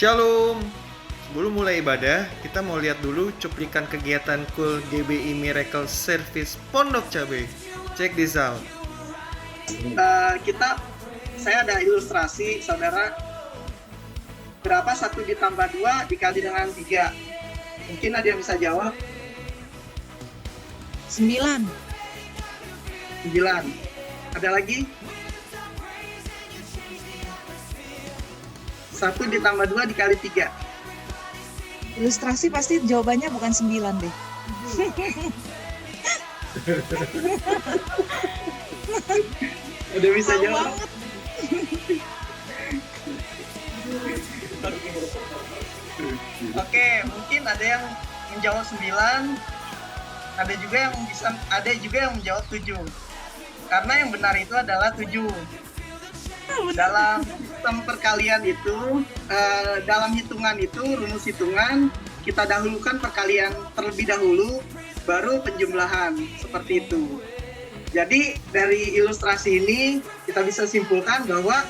Shalom. Sebelum mulai ibadah, kita mau lihat dulu cuplikan kegiatan Cool GBI Miracle Service Pondok Cabe. Check this out. Saya ada ilustrasi, saudara. Berapa 1 ditambah 2 dikali dengan 3? Mungkin ada yang bisa jawab. 9. 9. Ada lagi? 1 ditambah 2 dikali 3. Ilustrasi pasti jawabannya bukan 9 deh. Udah bisa jawab? Oke, mungkin ada yang menjawab 9. Ada juga yang menjawab 7. Karena yang benar itu adalah 7. Dalam sistem perkalian itu, dalam hitungan itu, rumus hitungan, kita dahulukan perkalian terlebih dahulu, baru penjumlahan, seperti itu. Jadi dari ilustrasi ini kita bisa simpulkan bahwa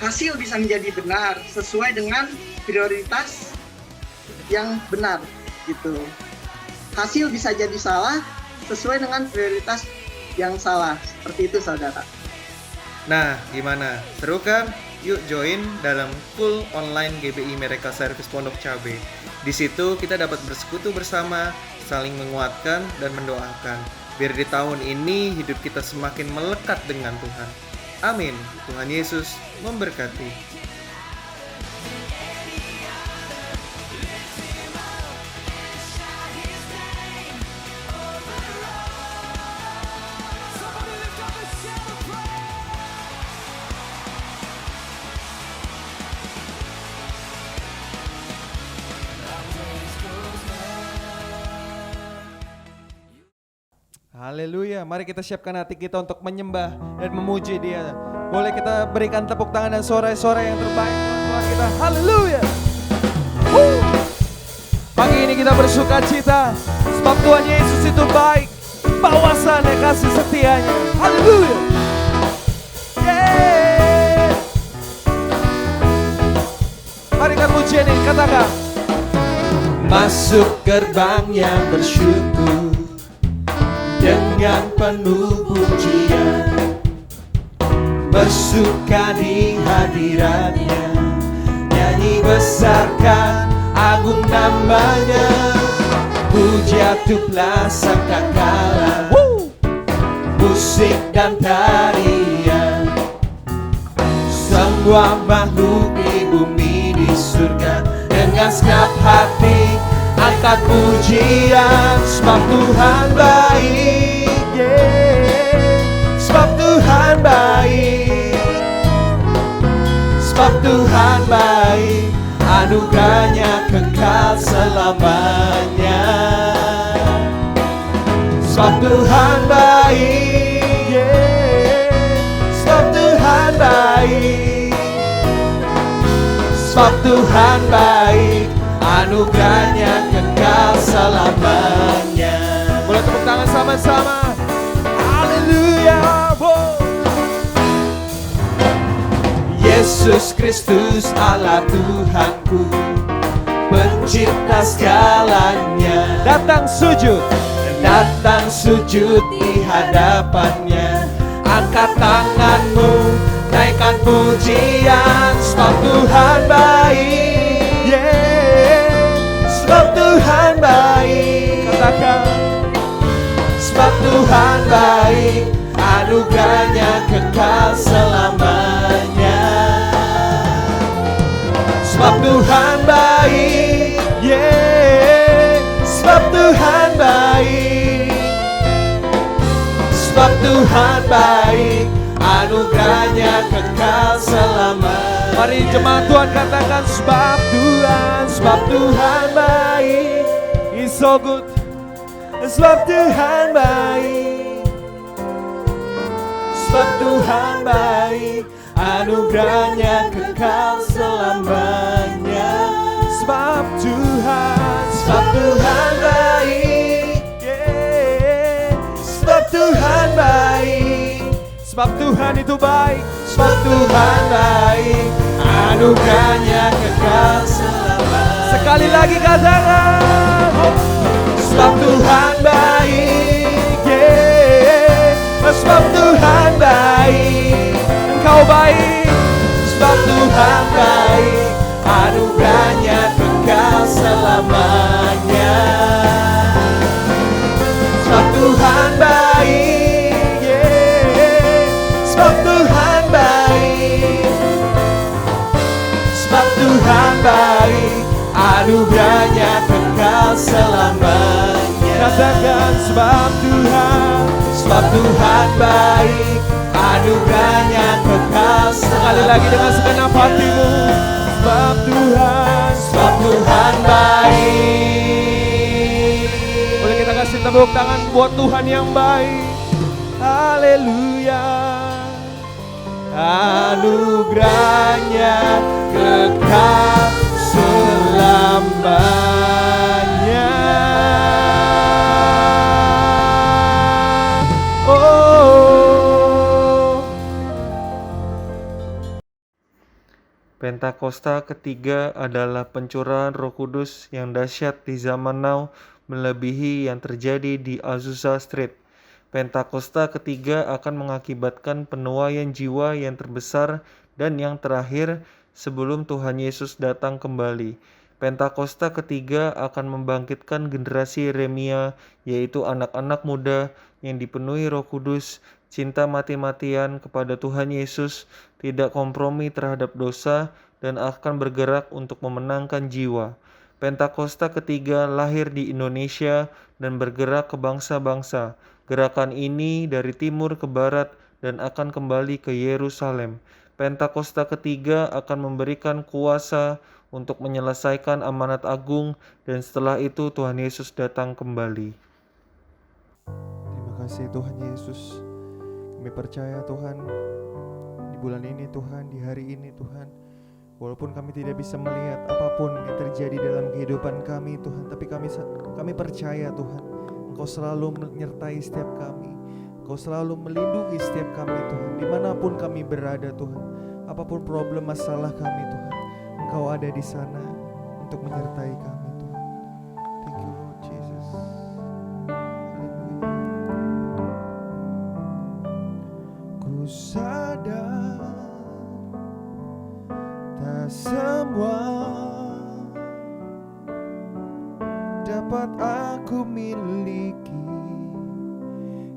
hasil bisa menjadi benar sesuai dengan prioritas yang benar, gitu. Hasil bisa jadi salah sesuai dengan prioritas yang salah, seperti itu, saudara. Nah, gimana? Seru kan? Yuk join dalam Cool Online GBI Miracle Service Pondok Cabe. Di situ kita dapat bersekutu bersama, saling menguatkan dan mendoakan. Biar di tahun ini hidup kita semakin melekat dengan Tuhan. Amin. Tuhan Yesus memberkati. Haleluya, mari kita siapkan hati kita untuk menyembah dan memuji Dia. Boleh kita berikan tepuk tangan dan sorai-sorai yang terbaik buat Tuhan kita. Haleluya. Pagi ini kita bersuka cita sebab Tuhan Yesus itu baik, bawasannya kasih setianya. Haleluya. Yeah. Mari kita pujian ini, katakan. Masuk gerbang yang bersyukur dengan penuh pujian, bersuka di hadiratnya, nyanyi besarkan agung namanya, puja tuplah sangkakala, musik dan tarian, semua makhluk di bumi di surga, dengan segenap hati angkat pujian, sebab Tuhan baik, yeah. Sebab Tuhan baik, sebab Tuhan baik, anugerahnya kekal selamanya. Sebab Tuhan baik, yeah. Sebab Tuhan baik, sebab Tuhan baik, anugerahnya kekal selamanya. Boleh tepuk tangan sama-sama. Haleluya. Yesus Kristus Allah Tuhanku, pencipta segalanya, datang sujud di hadapannya, angkat tanganmu, naikkan pujian, sebab Tuhan baik, yeah. Sebab Tuhan baik, katakan. Sebab Tuhan baik, anugerahnya kekal selamanya. Sebab Tuhan baik, yeah. Sebab Tuhan baik, sebab Tuhan baik, anugerahnya kekal selamanya. Mari jemaat Tuhan katakan, sebab Tuhan baik, He's so good. Sebab Tuhan baik, sebab Tuhan baik, anugerahnya kekal selamanya. Sebab Tuhan baik, yeah. Sebab Tuhan baik, sebab Tuhan itu baik, sebab Tuhan baik, anugerahnya kekal selamanya. Sekali lagi katakan, sebab Tuhan baik, sebab Tuhan baik, Engkau baik, sebab Tuhan baik, anugerahnya kekal selamanya. Sebab Tuhan baik, sebab Tuhan baik, sebab Tuhan baik, anugerahnya kekal selamanya. Katakan sebab Tuhan baik, anugerahnya kekal selamanya. Sekali lagi dengan segenap hatimu, sebab Tuhan baik. Boleh kita kasih tepuk tangan buat Tuhan yang baik. Haleluya. Anugerahnya kekal selamanya. Pentakosta ketiga adalah pencurahan Roh Kudus yang dahsyat di zaman now, melebihi yang terjadi di Azusa Street. Pentakosta ketiga akan mengakibatkan penuaian jiwa yang terbesar dan yang terakhir sebelum Tuhan Yesus datang kembali. Pentakosta ketiga akan membangkitkan generasi Yeremia, yaitu anak-anak muda yang dipenuhi Roh Kudus, cinta mati-matian kepada Tuhan Yesus, tidak kompromi terhadap dosa, dan akan bergerak untuk memenangkan jiwa. Pentakosta ketiga lahir di Indonesia dan bergerak ke bangsa-bangsa. Gerakan ini dari timur ke barat dan akan kembali ke Yerusalem. Pentakosta ketiga akan memberikan kuasa untuk menyelesaikan amanat agung, dan setelah itu Tuhan Yesus datang kembali. Terima kasih Tuhan Yesus. Kami percaya Tuhan, di bulan ini Tuhan, di hari ini Tuhan, walaupun kami tidak bisa melihat apapun yang terjadi dalam kehidupan kami Tuhan, tapi kami percaya Tuhan, Engkau selalu menyertai setiap kami, Engkau selalu melindungi setiap kami Tuhan, dimanapun kami berada Tuhan, apapun problem masalah kami Tuhan, Engkau ada di sana untuk menyertai kami Tuhan. Thank you Lord Jesus. Haleluya. Ku sadar tak semua dapat aku miliki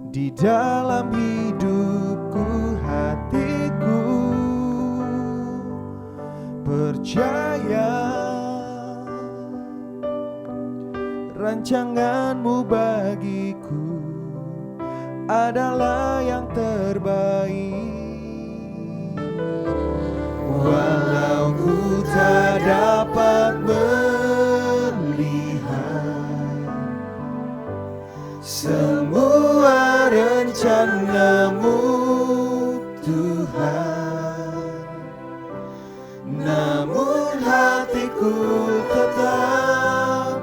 di dalam hidupku, hatiku percaya rancanganmu bagiku adalah yang terbaik. Walau ku tak dapat melihat semua rencanamu Tuhan, namun hatiku tetap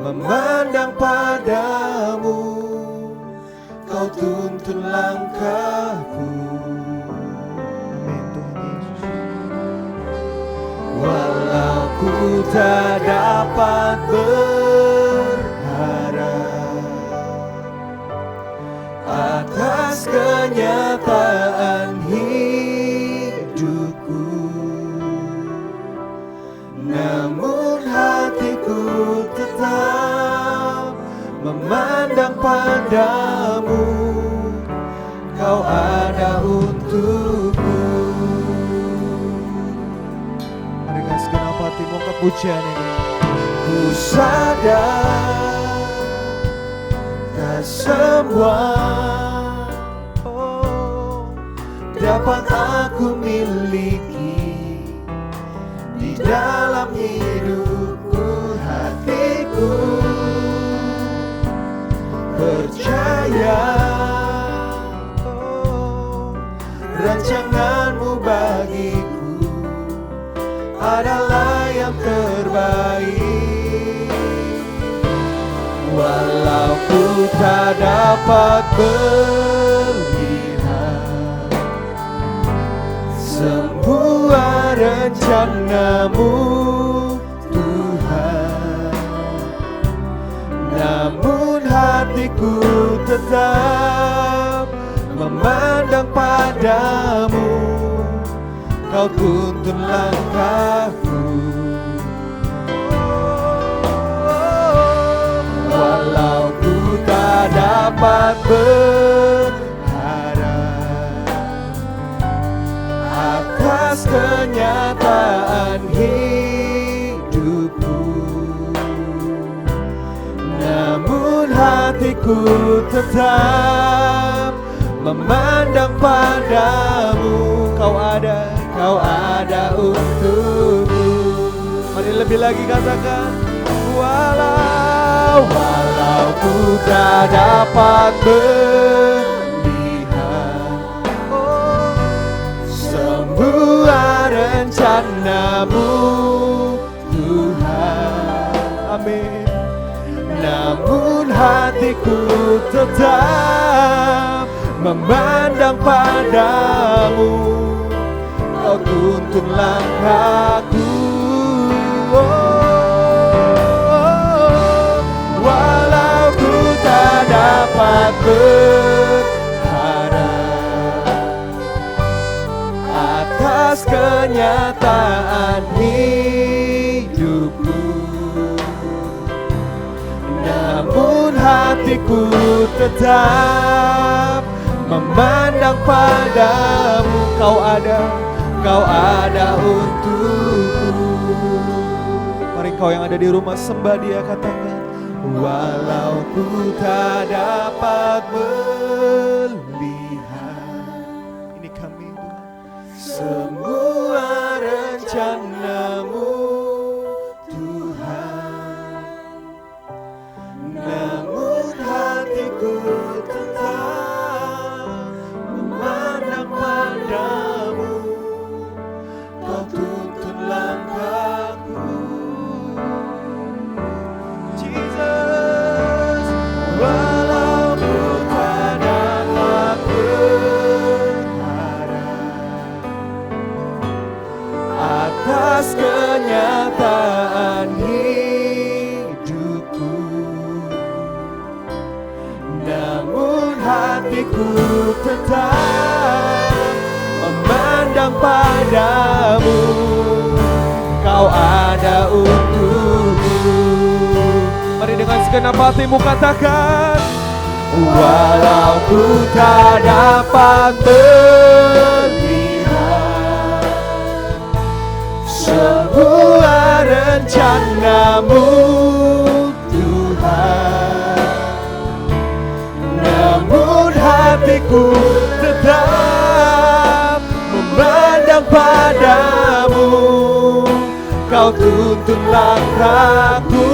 memandang padamu, Kau tuntun langkahku. Amin Tuhan Yesus. Walau ku tak dapat berharap atas kenyataan hidupku, namun hatiku tetap memandang padamu, Kau ada untukku. Mari dengan segenap hati mengangkat pujian ini. Ku sadar tak semua dapat aku miliki di dalam hidupku, hatiku percaya rancanganmu bagiku adalah yang terbaik. Walau ku tak dapat melihat semua rencana-Mu Tuhan. Namun hatiku tetap memandang padamu, Kau tuntun langkahku. Walau ku tak dapat berharap atas kenyataan hidupku, namun hatiku tetap memandang padamu. Kau ada untukku. Mari lebih lagi katakan, walau ku tak dapat melihat semua rencana-Mu Tuhan. Amin. Namun hatiku tetap memandang padamu, Kau tuntun langkahku. Walau ku tak dapat berharap atas kenyataan hidupku, namun hatiku tetap memandang padamu. Kau ada untukku. Mari kau yang ada di rumah sembah Dia, katakan, walau ku tak dapat melihat, ini kami Tuhan, semua rencana-Mu Tuhan, namun hatiku tetap memandang padamu, Kau tuntun langkahku. Jesus, walau ku tak dapat berharap atas kenyataan hidupku, namun hatiku tetap memandang padamu, Kau ada untukku. Mari dengan segenap hatimu katakan, walau ku tak dapat melihat semua rencana-Mu Tuhan, namun hatiku tetap memandang padamu, Kau tuntun langkahku.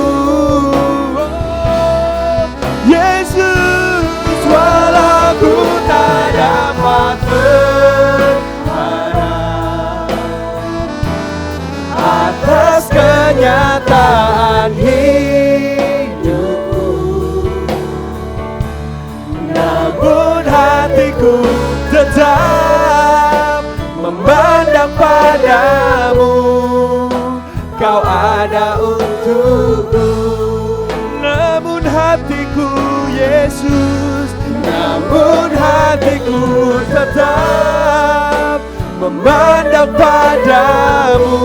Yesus, walau ku tak dapat berharap atas kenyataan hidupku, namun hatiku tetap memandang padamu, Kau ada untukku. Namun hatiku Yesus, namun hatiku tetap memandang padamu,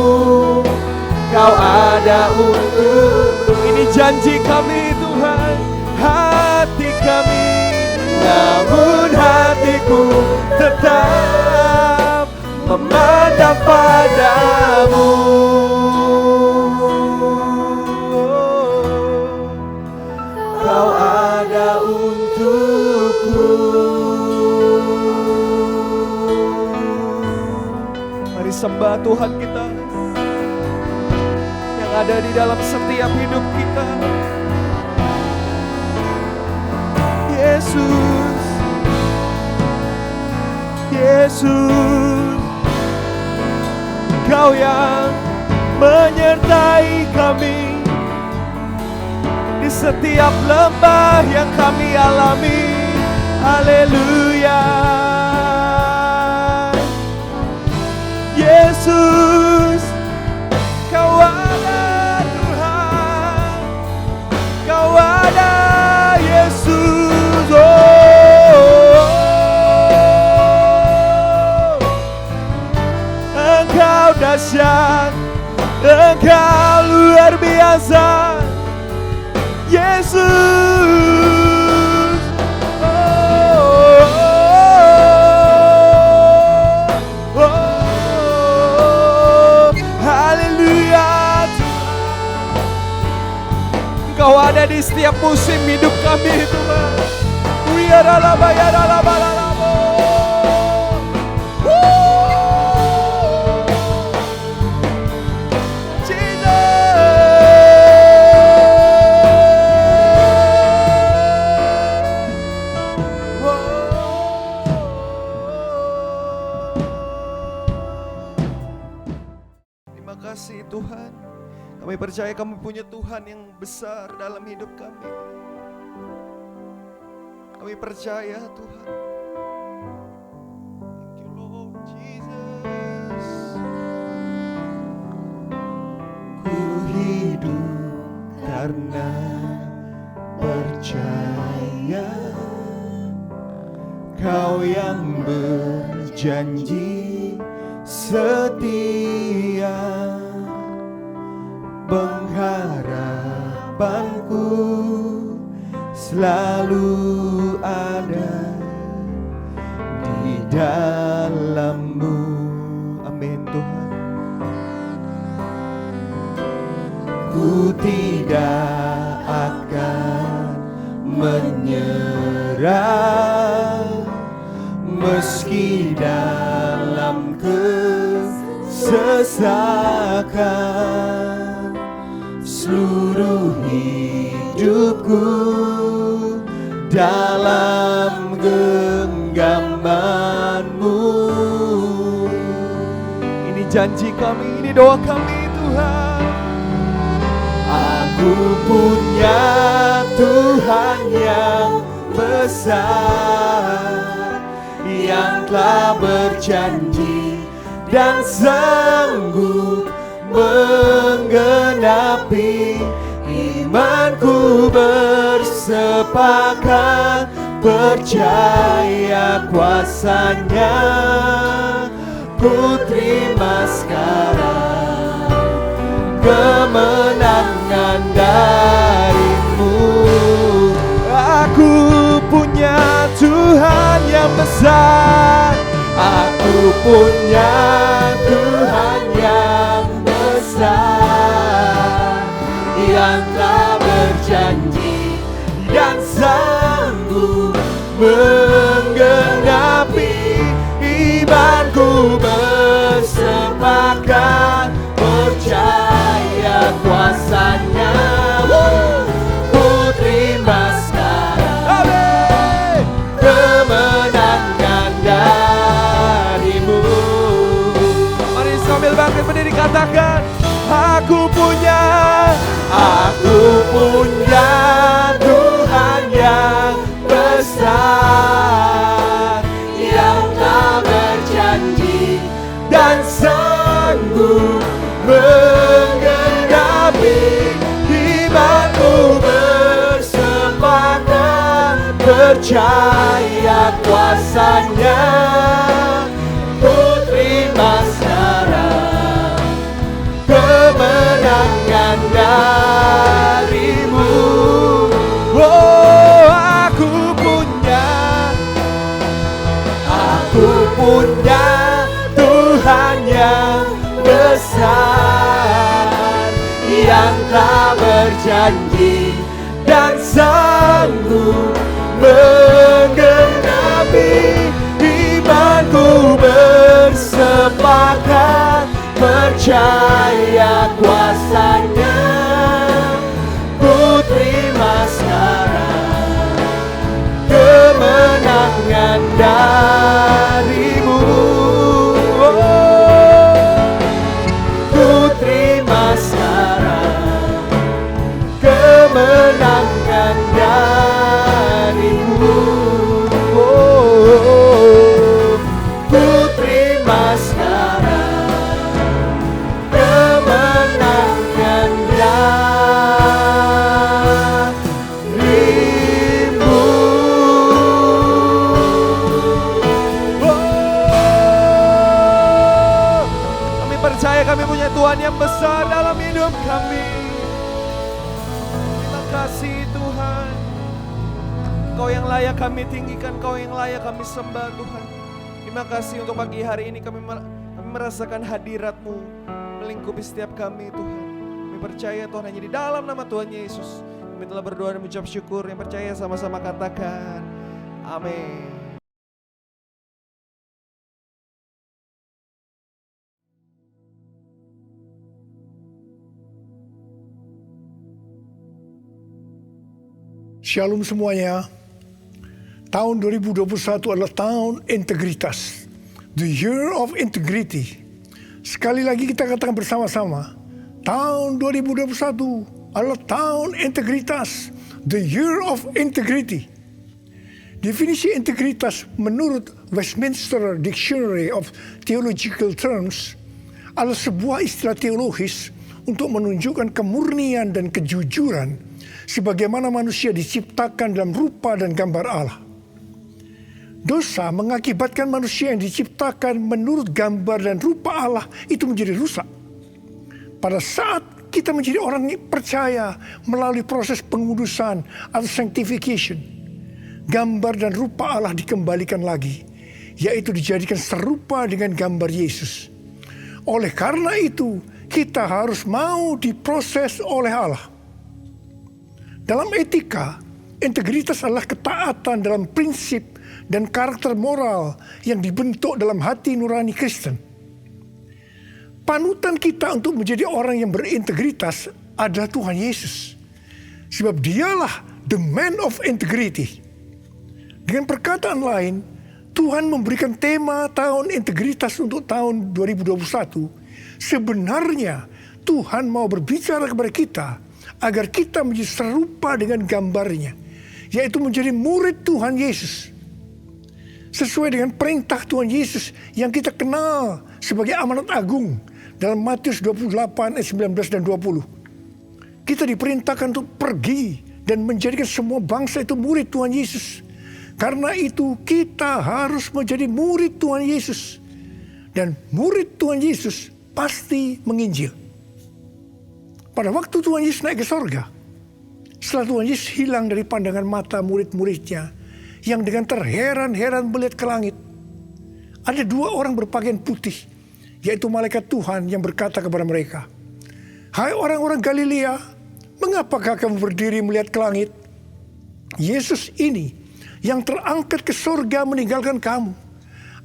Kau ada untukku. Ini janji kami Tuhan, hati kami, namun hatiku tetap memandang padamu. Kau ada untukku. Mari sembah Tuhan kita yang ada di dalam setiap hidup kita. Yesus, Yesus, Kau yang menyertai kami di setiap lembah yang kami alami. Haleluya. Yesus, dahsyat, Engkau luar biasa, Yesus. Haleluya. Engkau ada di setiap musim hidup kami Tuhan. Terima kasih Tuhan. Kami percaya kami punya Tuhan yang besar dalam hidup kami. Kami percaya Tuhan. Thank you Lord Jesus. Ku hidup karena percaya Kau yang berjanji setia, pengharapanku selalu ada di dalam-Mu. Amin Tuhan. Ku tidak akan menyerah meski dalam kesesakan. Seluruh hidupku dalam genggaman-Mu. Ini janji kami, ini doa kami Tuhan. Aku punya Tuhan yang besar, yang telah berjanji dan sanggup menggenapi. Imanku bersepakat percaya kuasa-Nya. Ku terima sekarang kemenangan dari-Mu. Aku punya Tuhan yang besar, aku punya Tuhan yang besar, yang telah berjanji dan sanggup menggenapi. Imanku bersepakat percaya kuasa-Nya. Ku terima sekarang kemenangan dari-Mu. Mari sambil bangkit berdiri katakan, aku punya Tuhan yang besar, yang telah berjanji dan sanggup menggenapi. Imanku bersepakat percaya kuasa-Nya. Ku terima sekarang kemenangan dari-Mu. Oh, aku punya Tuhan yang besar, yang telah berjanji dan sanggup menggenapi. Imanku bersepakat percaya kuasa-Nya. Ku terima sekarang kemenangan dari-Mu. Ku terima sekarang kemenangan dari-Mu. Ku terima sekarang kemenangan dari-Mu. Tuhan. Kau yang layak kami tinggikan, Kau yang layak kami sembah Tuhan. Terima kasih untuk pagi hari ini kami merasakan hadirat-Mu melingkupi setiap kami Tuhan. Kami percaya Tuhan hanya di dalam nama Tuhan Yesus kami telah berdoa dan mengucap syukur. Yang percaya sama-sama katakan amin. Shalom semuanya. Tahun 2021 adalah tahun integritas. The Year of Integrity. Sekali lagi kita katakan bersama-sama. Tahun 2021 adalah tahun integritas. The Year of Integrity. Definisi integritas menurut Westminster Dictionary of Theological Terms adalah sebuah istilah teologis untuk menunjukkan kemurnian dan kejujuran sebagaimana manusia diciptakan dalam rupa dan gambar Allah. Dosa mengakibatkan manusia yang diciptakan menurut gambar dan rupa Allah itu menjadi rusak. Pada saat kita menjadi orang yang percaya melalui proses pengudusan atau sanctification, gambar dan rupa Allah dikembalikan lagi, yaitu dijadikan serupa dengan gambar Yesus. Oleh karena itu, kita harus mau diproses oleh Allah. Dalam etika, integritas adalah ketaatan dalam prinsip dan karakter moral yang dibentuk dalam hati nurani Kristen. Panutan kita untuk menjadi orang yang berintegritas adalah Tuhan Yesus. Sebab dialah the man of integrity. Dengan perkataan lain, Tuhan memberikan tema tahun integritas untuk tahun 2021. Sebenarnya Tuhan mau berbicara kepada kita agar kita menjadi serupa dengan gambarnya, yaitu menjadi murid Tuhan Yesus. Sesuai dengan perintah Tuhan Yesus yang kita kenal sebagai amanat agung dalam Matius 28 ayat 19 dan 20. Kita diperintahkan untuk pergi dan menjadikan semua bangsa itu murid Tuhan Yesus. Karena itu kita harus menjadi murid Tuhan Yesus. Dan murid Tuhan Yesus pasti menginjil. Pada waktu Tuhan Yesus naik ke sorga, setelah Tuhan Yesus hilang dari pandangan mata murid-muridnya yang dengan terheran-heran melihat ke langit, ada dua orang berpakaian putih, yaitu malaikat Tuhan yang berkata kepada mereka, "Hai orang-orang Galilea, mengapakah kamu berdiri melihat ke langit? Yesus ini yang terangkat ke sorga meninggalkan kamu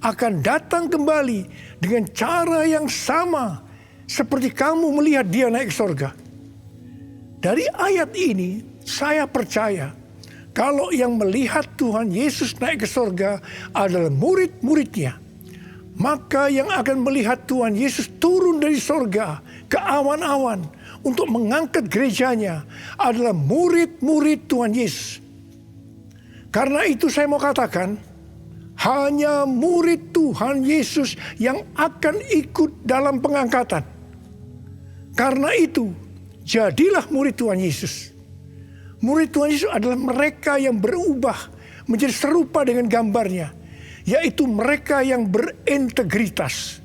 akan datang kembali dengan cara yang sama seperti kamu melihat dia naik ke sorga." Dari ayat ini saya percaya kalau yang melihat Tuhan Yesus naik ke sorga adalah murid-muridnya, maka yang akan melihat Tuhan Yesus turun dari sorga ke awan-awan untuk mengangkat gerejanya adalah murid-murid Tuhan Yesus. Karena itu saya mau katakan, hanya murid Tuhan Yesus yang akan ikut dalam pengangkatan. Karena itu, jadilah murid Tuhan Yesus. Murid Tuhan Yesus adalah mereka yang berubah menjadi serupa dengan gambarnya, yaitu mereka yang berintegritas.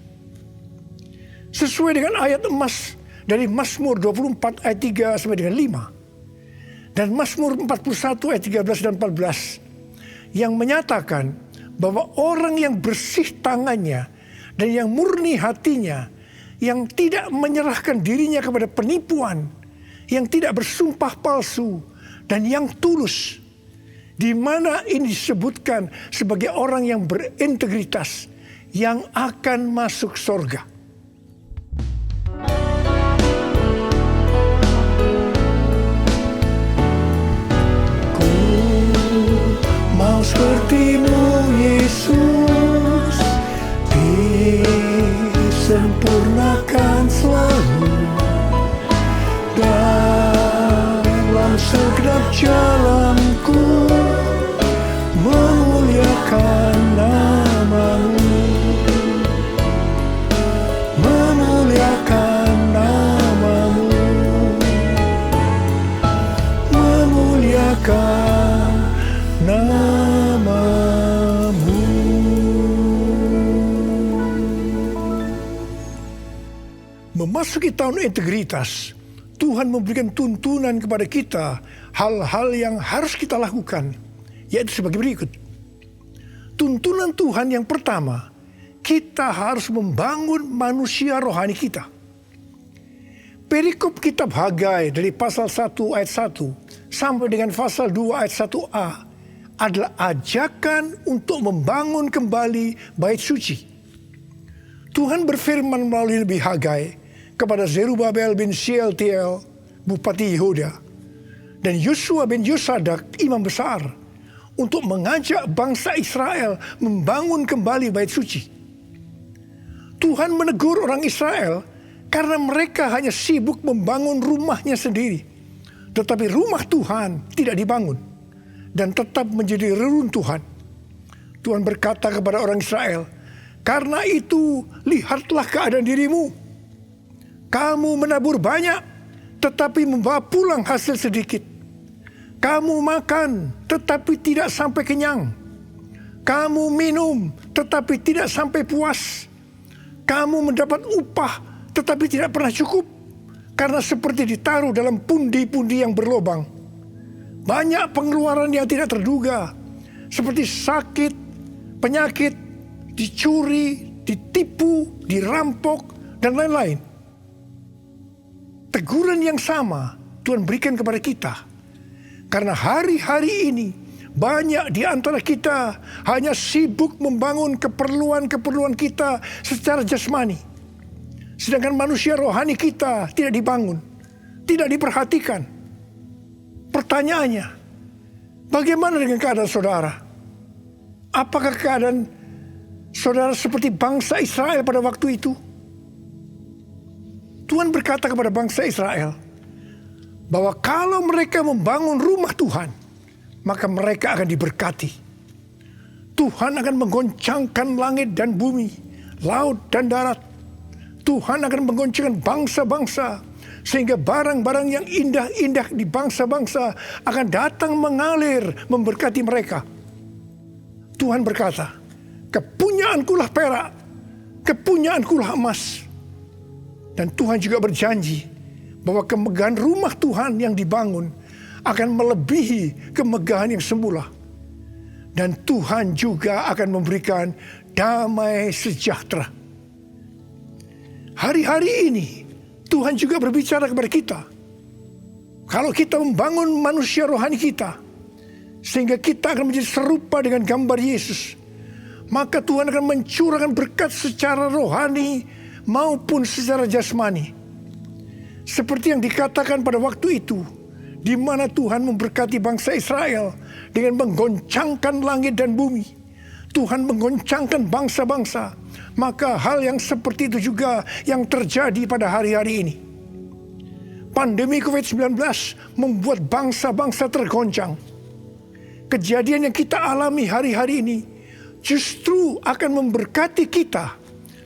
Sesuai dengan ayat emas dari Mazmur 24 ayat 3 sampai dengan 5. Dan Mazmur 41 ayat 13 dan 14 yang menyatakan bahwa orang yang bersih tangannya dan yang murni hatinya, yang tidak menyerahkan dirinya kepada penipuan, yang tidak bersumpah palsu, dan yang tulus, di mana ini disebutkan sebagai orang yang berintegritas, yang akan masuk surga. Ku mau seperti-Mu Yesus, disempurnakan selalu dalam segenap jalanku, memuliakan nama-Mu, memuliakan nama-Mu, memuliakan nama-Mu. Memasuki tahun integritas, Tuhan memberikan tuntunan kepada kita hal-hal yang harus kita lakukan, yaitu sebagai berikut. Tuntunan Tuhan yang pertama, kita harus membangun manusia rohani kita. Perikop kitab Hagai dari pasal 1 ayat 1 sampai dengan pasal 2 ayat 1a adalah ajakan untuk membangun kembali bait suci. Tuhan berfirman melalui Nabi Hagai kepada Zerubabel bin Shealtiel, Bupati Yehuda, dan Yosua bin Yosadak, Imam Besar, untuk mengajak bangsa Israel membangun kembali bait suci. Tuhan menegur orang Israel karena mereka hanya sibuk membangun rumahnya sendiri. Tetapi rumah Tuhan tidak dibangun dan tetap menjadi reruntuhan. Tuhan berkata kepada orang Israel, "Karena itu lihatlah keadaan dirimu. Kamu menabur banyak, tetapi membawa pulang hasil sedikit. Kamu makan, tetapi tidak sampai kenyang. Kamu minum, tetapi tidak sampai puas. Kamu mendapat upah, tetapi tidak pernah cukup, karena seperti ditaruh dalam pundi-pundi yang berlobang. Banyak pengeluaran yang tidak terduga, seperti sakit, penyakit, dicuri, ditipu, dirampok, dan lain-lain." Teguran yang sama Tuhan berikan kepada kita. Karena hari-hari ini banyak di antara kita hanya sibuk membangun keperluan-keperluan kita secara jasmani. Sedangkan manusia rohani kita tidak dibangun, tidak diperhatikan. Pertanyaannya, bagaimana dengan keadaan saudara? Apakah keadaan saudara seperti bangsa Israel pada waktu itu? Tuhan berkata kepada bangsa Israel bahwa kalau mereka membangun rumah Tuhan, maka mereka akan diberkati. Tuhan akan menggoncangkan langit dan bumi, laut dan darat. Tuhan akan menggoncangkan bangsa-bangsa, sehingga barang-barang yang indah-indah di bangsa-bangsa akan datang mengalir memberkati mereka. Tuhan berkata, "Kepunyaankulah perak, kepunyaankulah emas." Dan Tuhan juga berjanji bahwa kemegahan rumah Tuhan yang dibangun akan melebihi kemegahan yang semula. Dan Tuhan juga akan memberikan damai sejahtera. Hari-hari ini Tuhan juga berbicara kepada kita. Kalau kita membangun manusia rohani kita, sehingga kita akan menjadi serupa dengan gambar Yesus, maka Tuhan akan mencurahkan berkat secara rohani maupun secara jasmani. Seperti yang dikatakan pada waktu itu, di mana Tuhan memberkati bangsa Israel dengan menggoncangkan langit dan bumi. Tuhan menggoncangkan bangsa-bangsa. Maka hal yang seperti itu juga yang terjadi pada hari-hari ini. Pandemi COVID-19 membuat bangsa-bangsa tergoncang. Kejadian yang kita alami hari-hari ini justru akan memberkati kita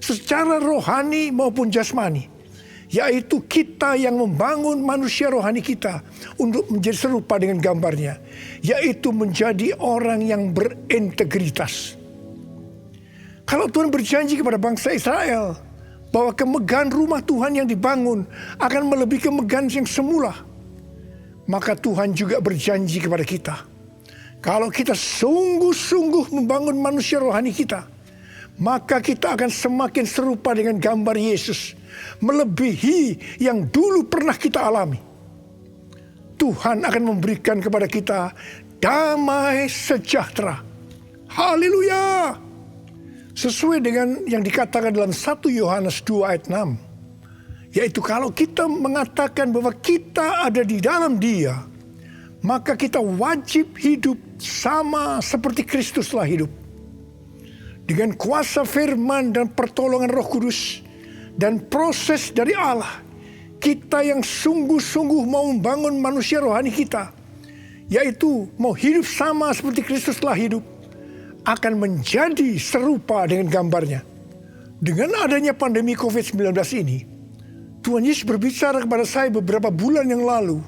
secara rohani maupun jasmani, yaitu kita yang membangun manusia rohani kita untuk menjadi serupa dengan gambarnya, yaitu menjadi orang yang berintegritas. Kalau Tuhan berjanji kepada bangsa Israel bahwa kemegahan rumah Tuhan yang dibangun akan melebihi kemegahan yang semula, maka Tuhan juga berjanji kepada kita, kalau kita sungguh-sungguh membangun manusia rohani kita, maka kita akan semakin serupa dengan gambar Yesus, melebihi yang dulu pernah kita alami. Tuhan akan memberikan kepada kita damai sejahtera. Haleluya! Sesuai dengan yang dikatakan dalam 1 Yohanes 2 ayat 6. Yaitu kalau kita mengatakan bahwa kita ada di dalam Dia, maka kita wajib hidup sama seperti Kristus telah hidup. Dengan kuasa firman dan pertolongan Roh Kudus dan proses dari Allah, kita yang sungguh-sungguh mau membangun manusia rohani kita, yaitu mau hidup sama seperti Kristus telah hidup, akan menjadi serupa dengan gambarnya. Dengan adanya pandemi COVID-19 ini, Tuhan Yesus berbicara kepada saya beberapa bulan yang lalu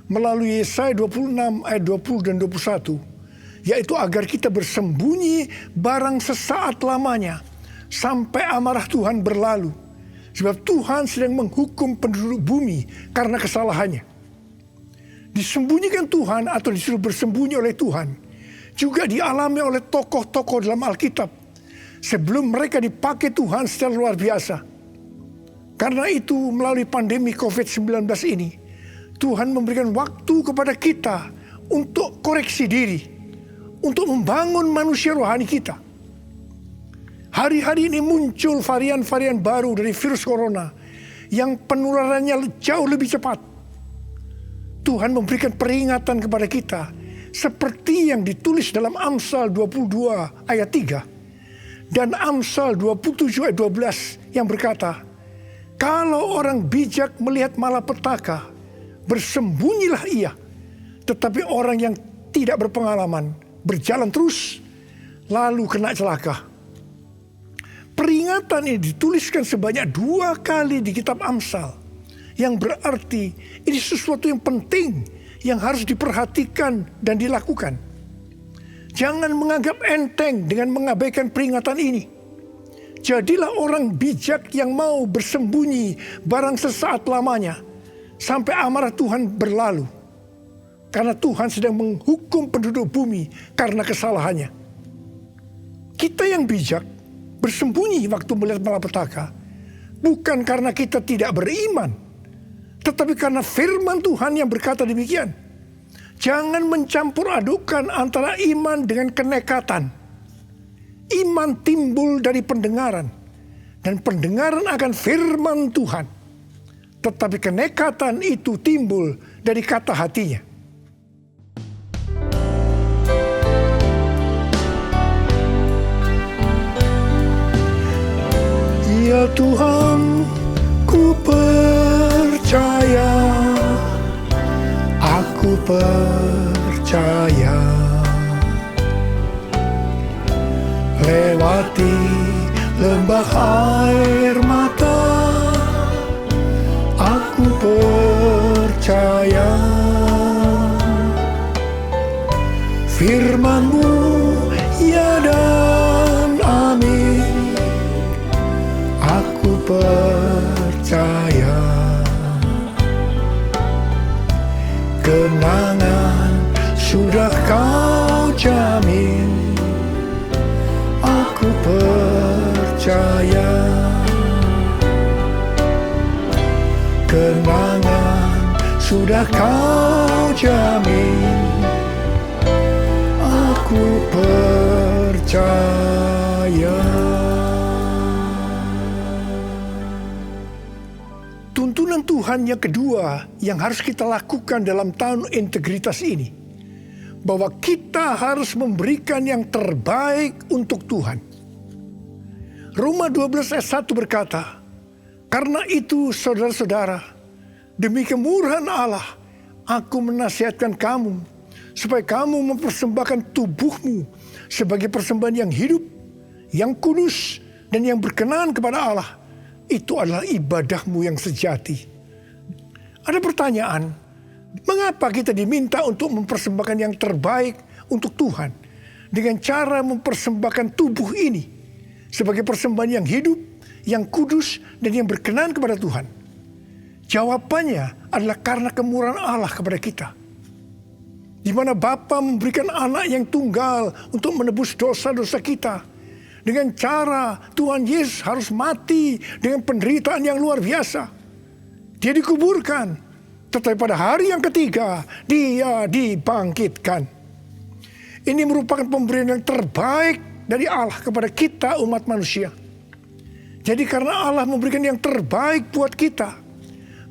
melalui Yesaya 26 ayat 20 dan 21, yaitu agar kita bersembunyi barang sesaat lamanya sampai amarah Tuhan berlalu, Sebab Tuhan sedang menghukum penduduk bumi karena kesalahannya. Disembunyikan Tuhan atau disuruh bersembunyi oleh Tuhan juga dialami oleh tokoh-tokoh dalam Alkitab sebelum mereka dipakai Tuhan secara luar biasa. Karena itu melalui pandemi COVID-19 ini, Tuhan memberikan waktu kepada kita untuk koreksi diri, untuk membangun manusia rohani kita. Hari-hari ini muncul varian-varian baru dari virus corona yang penularannya jauh lebih cepat. Tuhan memberikan peringatan kepada kita seperti yang ditulis dalam Amsal 22 ayat 3 dan Amsal 27 ayat 12 yang berkata, kalau orang bijak melihat malapetaka, bersembunyilah ia. Tetapi orang yang tidak berpengalaman berjalan terus, lalu kena celaka. Peringatan ini dituliskan sebanyak 2 kali di kitab Amsal, yang berarti ini sesuatu yang penting yang harus diperhatikan dan dilakukan. Jangan menganggap enteng dengan mengabaikan peringatan ini. Jadilah orang bijak yang mau bersembunyi barang sesaat lamanya sampai amarah Tuhan berlalu. Karena Tuhan sedang menghukum penduduk bumi karena kesalahannya. Kita yang bijak bersembunyi waktu melihat malapetaka bukan karena kita tidak beriman, tetapi karena firman Tuhan yang berkata demikian. Jangan mencampur adukan antara iman dengan kenekatan. Iman timbul dari pendengaran, dan pendengaran akan firman Tuhan. Tetapi kenekatan itu timbul dari kata hatinya. Ya Tuhan, ku percaya, aku percaya. Lewati lembah air mata, aku percaya. Firman-Mu ya dan amin, aku percaya. Kenangan sudah Kau jamin, aku percaya. Kenangan sudah Kau jamin, aku percaya. Tuntunan Tuhan yang kedua yang harus kita lakukan dalam tahun integritas ini, bahwa kita harus memberikan yang terbaik untuk Tuhan. Roma 12 ayat 1 berkata, karena itu saudara-saudara, demi kemurahan Allah, aku menasihatkan kamu, supaya kamu mempersembahkan tubuhmu sebagai persembahan yang hidup, yang kudus, dan yang berkenan kepada Allah. Itu adalah ibadahmu yang sejati. Ada pertanyaan, mengapa kita diminta untuk mempersembahkan yang terbaik untuk Tuhan dengan cara mempersembahkan tubuh ini sebagai persembahan yang hidup, yang kudus, dan yang berkenan kepada Tuhan? Jawabannya adalah karena kemurahan Allah kepada kita. Di mana Bapa memberikan anak yang tunggal untuk menebus dosa-dosa kita. Dengan cara Tuhan Yesus harus mati dengan penderitaan yang luar biasa. Dia dikuburkan, tetapi pada hari yang ketiga Dia dibangkitkan. Ini merupakan pemberian yang terbaik dari Allah kepada kita umat manusia. Jadi karena Allah memberikan yang terbaik buat kita,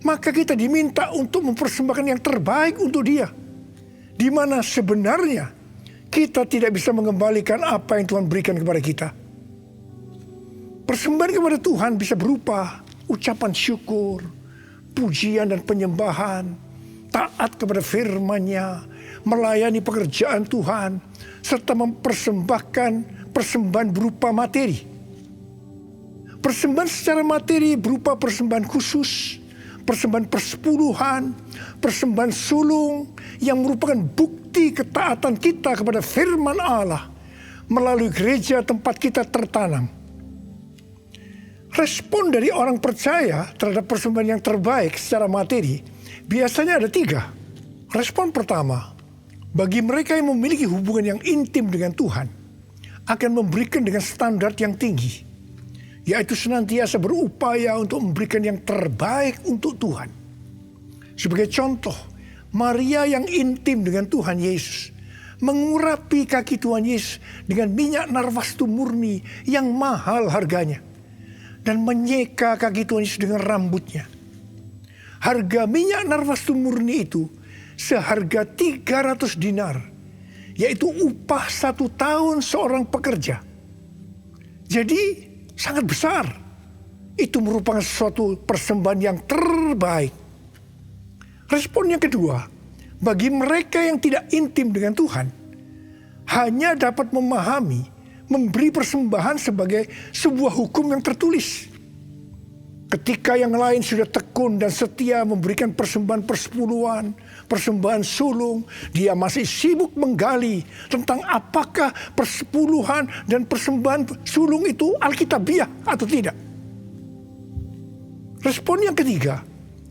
maka kita diminta untuk mempersembahkan yang terbaik untuk Dia. Di mana sebenarnya kita tidak bisa mengembalikan apa yang Tuhan berikan kepada kita. Persembahan kepada Tuhan bisa berupa ucapan syukur, pujian dan penyembahan, taat kepada firman-Nya, melayani pekerjaan Tuhan, serta mempersembahkan persembahan berupa materi. Persembahan secara materi berupa persembahan khusus, persembahan persepuluhan, persembahan sulung yang merupakan bukti ketaatan kita kepada firman Allah melalui gereja tempat kita tertanam. Respon dari orang percaya terhadap persembahan yang terbaik secara materi biasanya ada 3. Respon pertama, bagi mereka yang memiliki hubungan yang intim dengan Tuhan, akan memberikan dengan standar yang tinggi, yaitu senantiasa berupaya untuk memberikan yang terbaik untuk Tuhan. Sebagai contoh, Maria yang intim dengan Tuhan Yesus mengurapi kaki Tuhan Yesus dengan minyak narwastu murni yang mahal harganya dan menyeka kaki Tuhan Yesus dengan rambutnya. Harga minyak narwastu murni itu seharga 300 dinar, yaitu upah 1 tahun seorang pekerja. Jadi sangat besar. Itu merupakan suatu persembahan yang terbaik. Respon yang kedua, bagi mereka yang tidak intim dengan Tuhan, hanya dapat memahami, memberi persembahan sebagai sebuah hukum yang tertulis. Ketika yang lain sudah tekun dan setia memberikan persembahan persepuluhan, persembahan sulung, dia masih sibuk menggali tentang apakah persepuluhan dan persembahan sulung itu alkitabiah atau tidak. Respon yang ketiga,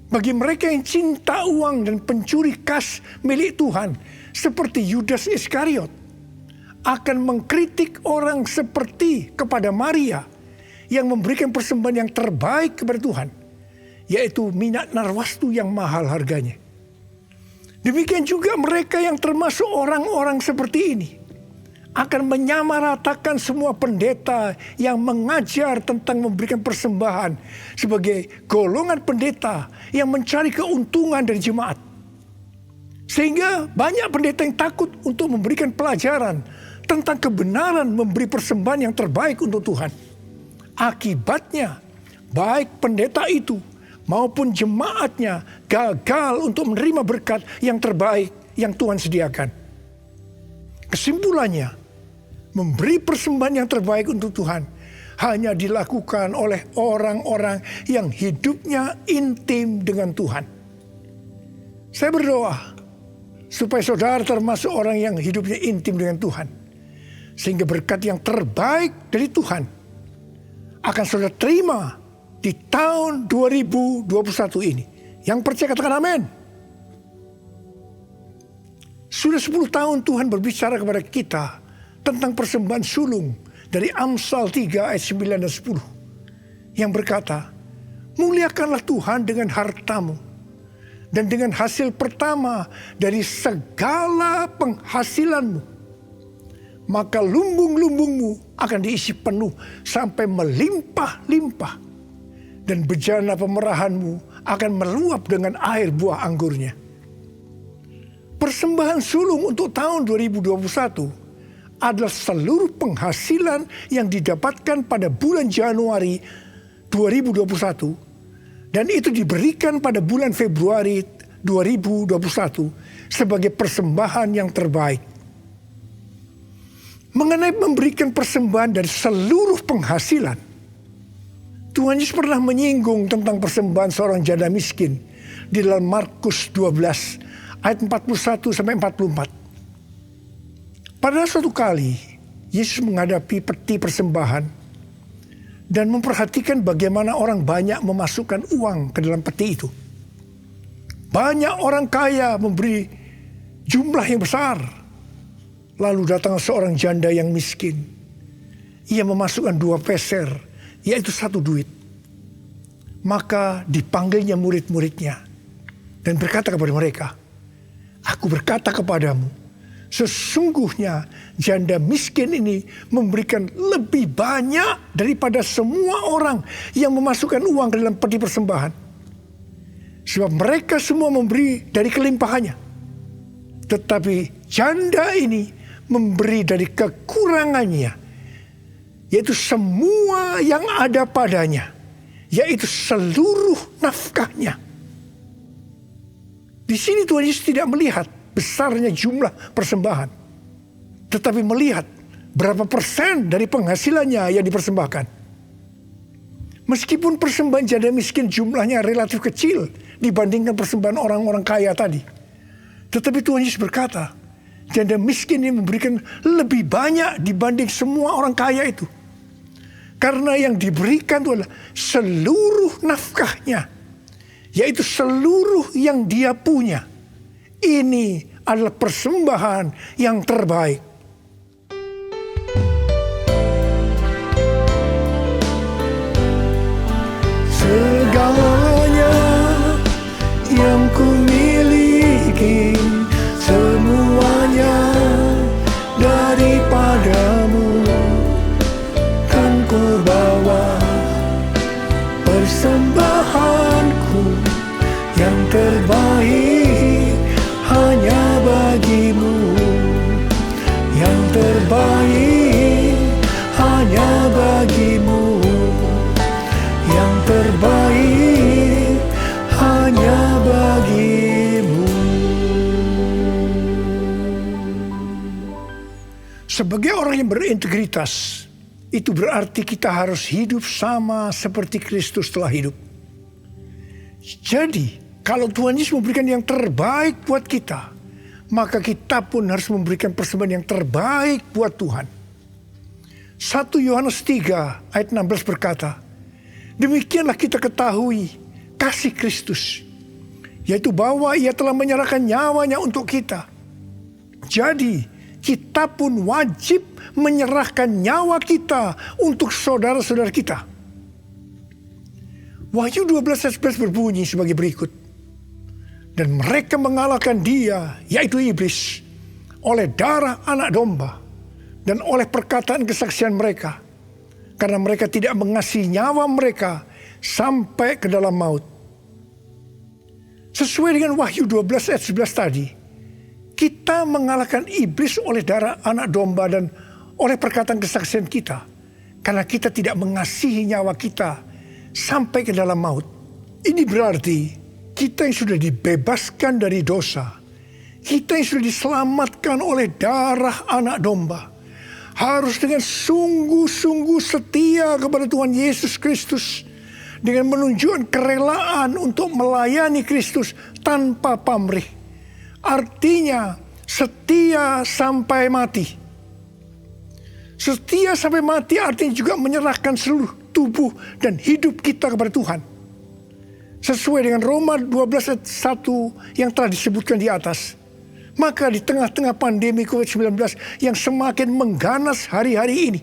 bagi mereka yang cinta uang dan pencuri kas milik Tuhan, seperti Yudas Iskariot, akan mengkritik orang seperti kepada Maria yang memberikan persembahan yang terbaik kepada Tuhan, yaitu minyak narwastu yang mahal harganya. Demikian juga mereka yang termasuk orang-orang seperti ini akan menyamaratakan semua pendeta yang mengajar tentang memberikan persembahan sebagai golongan pendeta yang mencari keuntungan dari jemaat. Sehingga banyak pendeta yang takut untuk memberikan pelajaran tentang kebenaran memberi persembahan yang terbaik untuk Tuhan. Akibatnya, baik pendeta itu maupun jemaatnya gagal untuk menerima berkat yang terbaik yang Tuhan sediakan. Kesimpulannya, memberi persembahan yang terbaik untuk Tuhan hanya dilakukan oleh orang-orang yang hidupnya intim dengan Tuhan. Saya berdoa supaya saudara termasuk orang yang hidupnya intim dengan Tuhan, sehingga berkat yang terbaik dari Tuhan akan saudara terima di tahun 2021 ini. Yang percaya katakan amin. Sudah 10 tahun Tuhan berbicara kepada kita tentang persembahan sulung dari Amsal 3 ayat 9 dan 10. Yang berkata, muliakanlah Tuhan dengan hartamu dan dengan hasil pertama dari segala penghasilanmu. Maka lumbung-lumbungmu akan diisi penuh sampai melimpah-limpah. Dan bejana pemerahanmu akan meluap dengan air buah anggurnya. Persembahan sulung untuk tahun 2021 adalah seluruh penghasilan yang didapatkan pada bulan Januari 2021. Dan itu diberikan pada bulan Februari 2021 sebagai persembahan yang terbaik. Mengenai memberikan persembahan dari seluruh penghasilan, Tuhan Yesus pernah menyinggung tentang persembahan seorang janda miskin di dalam Markus 12 ayat 41 sampai 44. Pada suatu kali, Yesus menghadapi peti persembahan dan memperhatikan bagaimana orang banyak memasukkan uang ke dalam peti itu. Banyak orang kaya memberi jumlah yang besar. Lalu datang seorang janda yang miskin. Ia memasukkan 2 peser, yaitu 1 duit. Maka dipanggilnya murid-muridnya dan berkata kepada mereka, aku berkata kepadamu, sesungguhnya janda miskin ini memberikan lebih banyak daripada semua orang yang memasukkan uang ke dalam peti persembahan. Sebab mereka semua memberi dari kelimpahannya. Tetapi janda ini memberi dari kekurangannya, yaitu semua yang ada padanya, yaitu seluruh nafkahnya. Di sini Tuhan Yesus tidak melihat besarnya jumlah persembahan, tetapi melihat berapa persen dari penghasilannya yang dipersembahkan. Meskipun persembahan janda miskin jumlahnya relatif kecil dibandingkan persembahan orang-orang kaya tadi, tetapi Tuhan Yesus berkata, janda miskin ini memberikan lebih banyak dibanding semua orang kaya itu. Karena yang diberikan itu adalah seluruh nafkahnya, yaitu seluruh yang dia punya. Ini adalah persembahan yang terbaik. Segalanya yang ku miliki, semuanya daripadamu, kan ku bawa persembahanku yang terbaik hanya bagimu, yang terbaik hanya bagimu, yang terbaik hanya bagimu. Sebagai orang yang berintegritas, itu berarti kita harus hidup sama seperti Kristus telah hidup. Jadi, kalau Tuhan Yesus memberikan yang terbaik buat kita, maka kita pun harus memberikan persembahan yang terbaik buat Tuhan. 1 Yohanes 3 ayat 16 berkata, demikianlah kita ketahui kasih Kristus, yaitu bahwa ia telah menyerahkan nyawanya untuk kita. Jadi, kita pun wajib menyerahkan nyawa kita untuk saudara-saudara kita. Wahyu 12 ayat 11 berbunyi sebagai berikut. Dan mereka mengalahkan dia, yaitu iblis, oleh darah anak domba dan oleh perkataan kesaksian mereka. Karena mereka tidak mengasihi nyawa mereka sampai ke dalam maut. Sesuai dengan Wahyu 12 ayat 11 tadi, kita mengalahkan iblis oleh darah anak domba dan oleh perkataan kesaksian kita. Karena kita tidak mengasihi nyawa kita sampai ke dalam maut. Ini berarti kita yang sudah dibebaskan dari dosa, kita yang sudah diselamatkan oleh darah anak domba, harus dengan sungguh-sungguh setia kepada Tuhan Yesus Kristus, dengan menunjukkan kerelaan untuk melayani Kristus tanpa pamrih. Artinya setia sampai mati. Setia sampai mati artinya juga menyerahkan seluruh tubuh dan hidup kita kepada Tuhan. Sesuai dengan Roma 12 ayat 1 yang telah disebutkan di atas. Maka di tengah-tengah pandemi COVID-19 yang semakin mengganas hari-hari ini,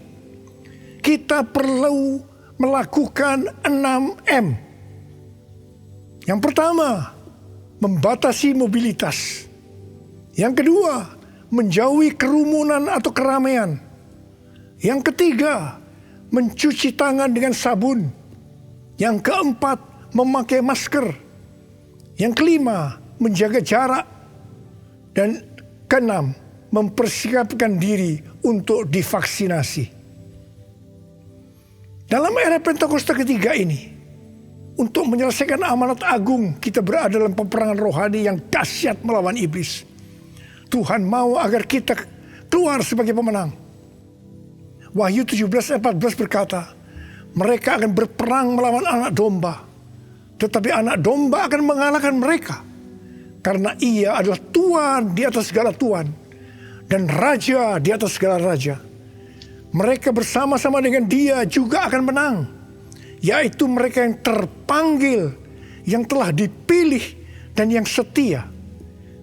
kita perlu melakukan 6M. Yang pertama, membatasi mobilitas. Yang kedua, menjauhi kerumunan atau keramaian. Yang ketiga, mencuci tangan dengan sabun. Yang keempat, memakai masker. Yang kelima, menjaga jarak. Dan keenam, mempersiapkan diri untuk divaksinasi. Dalam era Pentakosta ketiga ini, untuk menyelesaikan amanat agung, kita berada dalam peperangan rohani yang dahsyat melawan iblis. Tuhan mau agar kita keluar sebagai pemenang. Wahyu 17 ayat 14 berkata, mereka akan berperang melawan anak domba, tetapi anak domba akan mengalahkan mereka. Karena ia adalah Tuhan di atas segala Tuhan, dan Raja di atas segala Raja. Mereka bersama-sama dengan dia juga akan menang, yaitu mereka yang terpanggil, yang telah dipilih, dan yang setia.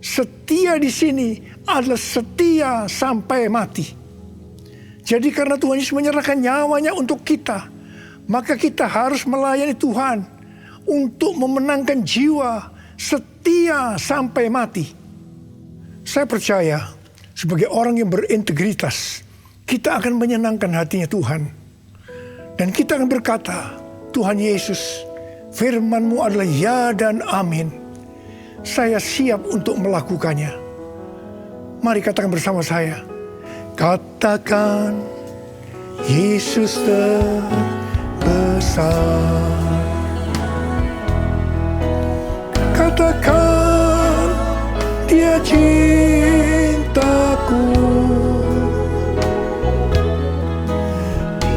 Setia di sini adalah setia sampai mati. Jadi karena Tuhan Yesus menyerahkan nyawanya untuk kita, maka kita harus melayani Tuhan untuk memenangkan jiwa setia sampai mati. Saya percaya sebagai orang yang berintegritas, kita akan menyenangkan hatinya Tuhan. Dan kita akan berkata, Tuhan Yesus, firman-Mu adalah ya dan amin. Saya siap untuk melakukannya. Mari katakan bersama saya. Katakan, Yesus terbesar. Katakan, Dia cintaku.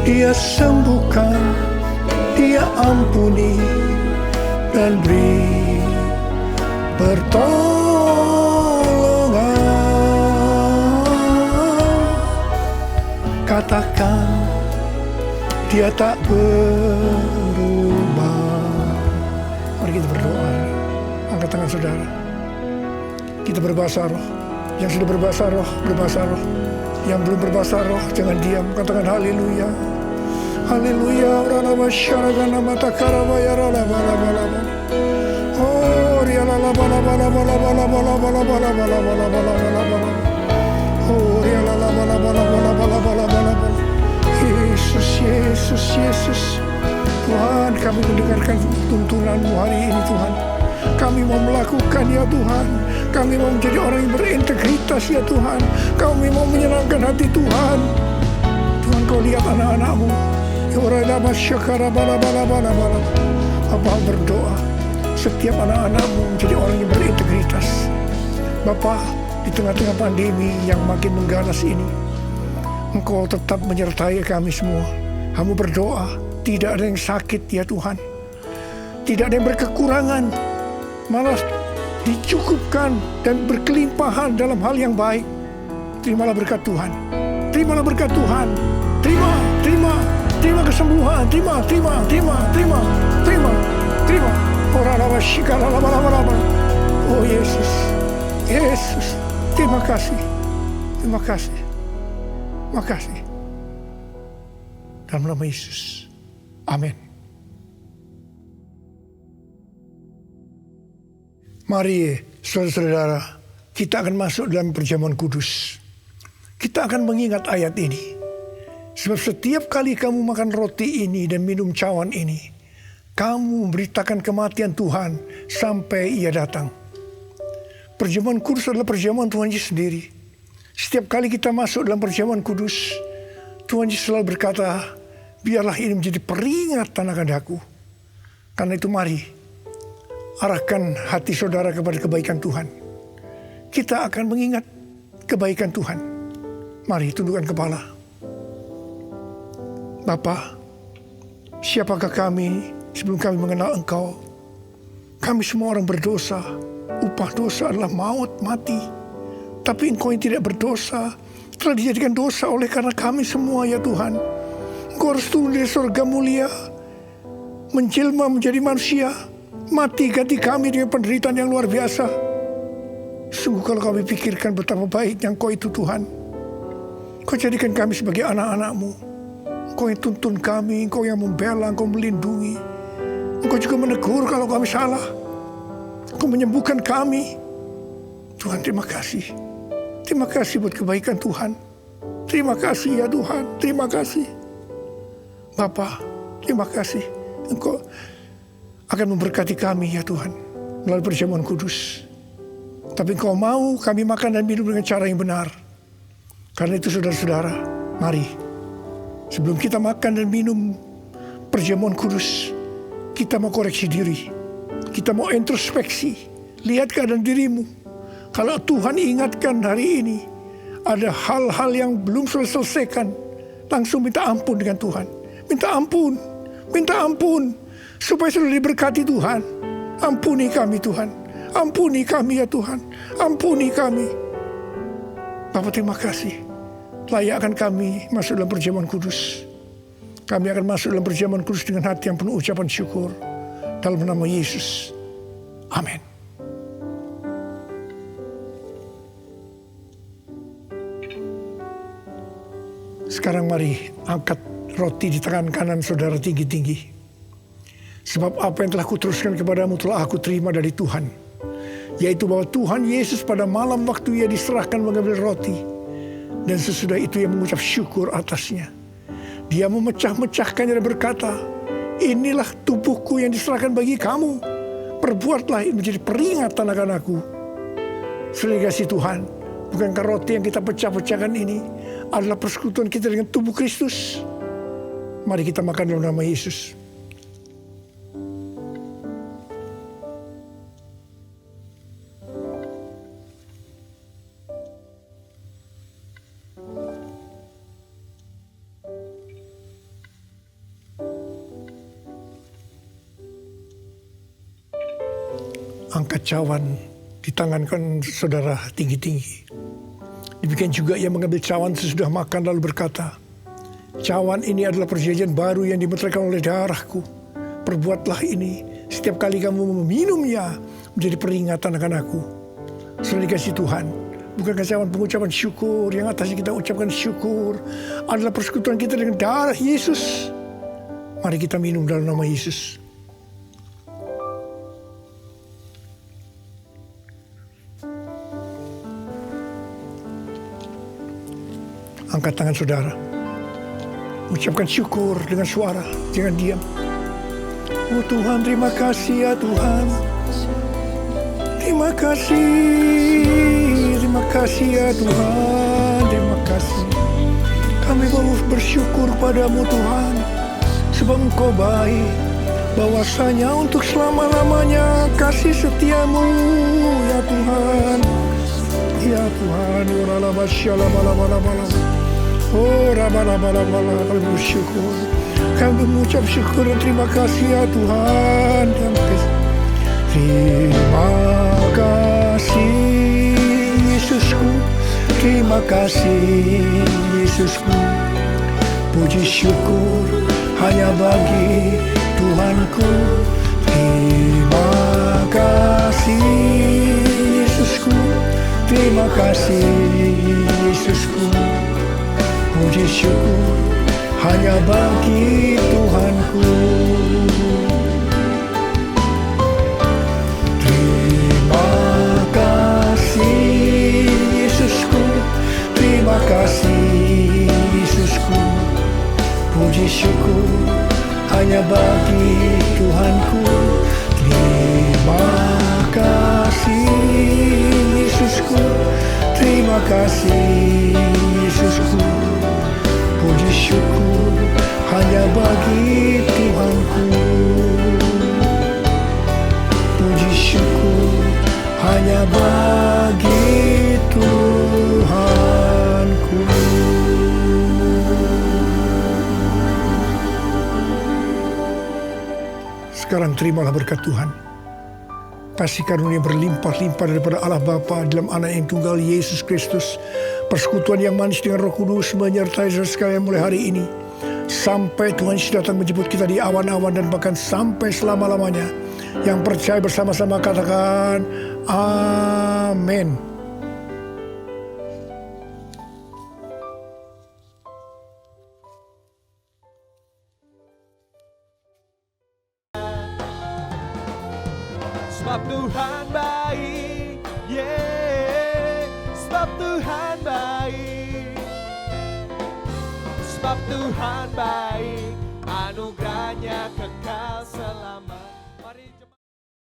Dia sembuhkan, Dia ampuni, dan beri pertolongan. Katakan, Dia tak berubah. Mari kita berdoa. Angkat tangan saudara. Kita berbahasa roh. Yang sudah berbahasa roh, berbahasa roh. Yang belum berbahasa roh, jangan diam. Katakan haleluya. Haleluya. Ralaba syaragana mata karabaya ralaba laba laba. Oh, rialala bala bala bala bala bala bala bala bala bala bala bala bala. Oh, rialala bala bala bala bala bala bala bala. Yesus, Yesus, Yesus. Tuhan, kami mendengarkan tuntunanmu hari ini Tuhan. Kami mau melakukan ya Tuhan. Kami mau menjadi orang yang berintegritas ya Tuhan. Kami mau menyenangkan hati Tuhan. Tuhan, kau lihat anak-anakmu. Bapak berdoa setiap anak-anakmu menjadi orang yang berintegritas. Bapak, di tengah-tengah pandemi yang makin mengganas ini, Engkau tetap menyertai kami semua. Kamu berdoa, tidak ada yang sakit ya Tuhan. Tidak ada yang berkekurangan, malah dicukupkan dan berkelimpahan dalam hal yang baik. Terimalah berkat Tuhan. Terimalah berkat Tuhan. Terima kesembuhan. Terima. Oh Yesus. Terima kasih. Makasih. Dalam nama Yesus. Amin. Mari saudara-saudara, kita akan masuk dalam perjamuan kudus. Kita akan mengingat ayat ini. Sebab setiap kali kamu makan roti ini dan minum cawan ini, kamu memberitakan kematian Tuhan sampai Ia datang. Perjamuan kudus adalah perjamuan Tuhan Yesus sendiri. Setiap kali kita masuk dalam perjamuan kudus, Tuhan Yesus selalu berkata, biarlah ini menjadi peringatan akan aku. Karena itu mari, arahkan hati saudara kepada kebaikan Tuhan. Kita akan mengingat kebaikan Tuhan. Mari tundukkan kepala. Bapa, siapakah kami sebelum kami mengenal Engkau? Kami semua orang berdosa. Upah dosa adalah maut, mati. Tapi Engkau yang tidak berdosa telah dijadikan dosa oleh karena kami semua ya Tuhan. Engkau harus turun dari surga mulia, menjelma menjadi manusia, mati ganti kami dengan penderitaan yang luar biasa. Sungguh kalau kami pikirkan betapa baiknya Engkau itu Tuhan. Engkau jadikan kami sebagai anak-anak-Mu. Engkau yang tuntun kami, Engkau yang membela, Engkau melindungi. Engkau juga menegur kalau kami salah. Engkau menyembuhkan kami. Tuhan, terima kasih. Terima kasih buat kebaikan Tuhan. Terima kasih ya Tuhan, terima kasih. Bapa, terima kasih. Engkau akan memberkati kami ya Tuhan melalui perjamuan kudus. Tapi Engkau mau kami makan dan minum dengan cara yang benar. Karena itu saudara-saudara, mari. Sebelum kita makan dan minum perjamuan kudus, kita mau koreksi diri. Kita mau introspeksi. Lihat keadaan dirimu. Kalau Tuhan ingatkan hari ini, ada hal-hal yang belum selesaikan, langsung minta ampun dengan Tuhan. Minta ampun. Supaya sudah diberkati Tuhan. Ampuni kami Tuhan. Ampuni kami ya Tuhan. Ampuni kami. Bapak terima kasih. Layakkan kami masuk dalam perjamuan kudus. Kami akan masuk dalam perjamuan kudus dengan hati yang penuh ucapan syukur. Dalam nama Yesus. Amin. Sekarang mari angkat roti di tangan kanan saudara tinggi-tinggi. Sebab apa yang telah kuteruskan kepadamu telah aku terima dari Tuhan. Yaitu bahwa Tuhan Yesus pada malam waktu Ia diserahkan mengambil roti. Dan sesudah itu Ia mengucap syukur atasnya. Dia memecah-mecahkannya dan berkata, inilah tubuhku yang diserahkan bagi kamu. Perbuatlah ini menjadi peringatan akan aku. Saudara kasih Tuhan, bukankah roti yang kita pecah-pecahkan ini adalah persekutuan kita dengan tubuh Kristus? Mari kita makan dalam nama Yesus. Angkat cawan di tangan kan saudara tinggi-tinggi. Demikian juga Ia mengambil cawan sesudah makan lalu berkata, Cawan ini adalah perjanjian baru yang dimeteraikan oleh darahku. Perbuatlah ini setiap kali kamu meminumnya, menjadi peringatan akan aku. Sudah dikasih Tuhan. Bukankah cawan pengucapan syukur, yang atasnya kita ucapkan syukur adalah persekutuan kita dengan darah Yesus. Mari kita minum dalam nama Yesus. Angkat tangan saudara. Ucapkan syukur dengan suara, jangan diam. Oh Tuhan, terima kasih ya Tuhan. Terima kasih ya Tuhan, terima kasih. Kami mau bersyukur padamu Tuhan, sebab Engkau baik. Bahwasanya untuk selama-lamanya kasih setiamu ya Tuhan. Ya Tuhan, kami bersyukur. Kami mengucap syukur dan terima kasih ya Tuhan. Terima kasih Yesusku, terima kasih Yesusku. Puji syukur hanya bagi Tuhanku. Terima kasih Yesusku, terima kasih Yesusku. Puji syukur hanya bagi Tuhanku. Terima kasih Yesusku, terima kasih Yesusku. Puji syukur hanya bagi Tuhanku. Terima kasih Yesusku, terima kasih Yesusku. Puji syukur hanya bagi Tuhanku. Puji syukur hanya bagi Tuhanku. Sekarang terimalah berkat Tuhan. Kasih karunia berlimpah-limpah daripada Allah Bapa dalam Anak yang tunggal Yesus Kristus. Persekutuan yang manis dengan Roh Kudus menyertai saudara sekalian mulai hari ini. Sampai Tuhan Yesus datang menjemput kita di awan-awan dan bahkan sampai selama-lamanya. Yang percaya bersama-sama katakan amin. Sebab Tuhan baik, yeah. Sebab Tuhan baik. Sebab Tuhan baik, anugerahnya kekal selama.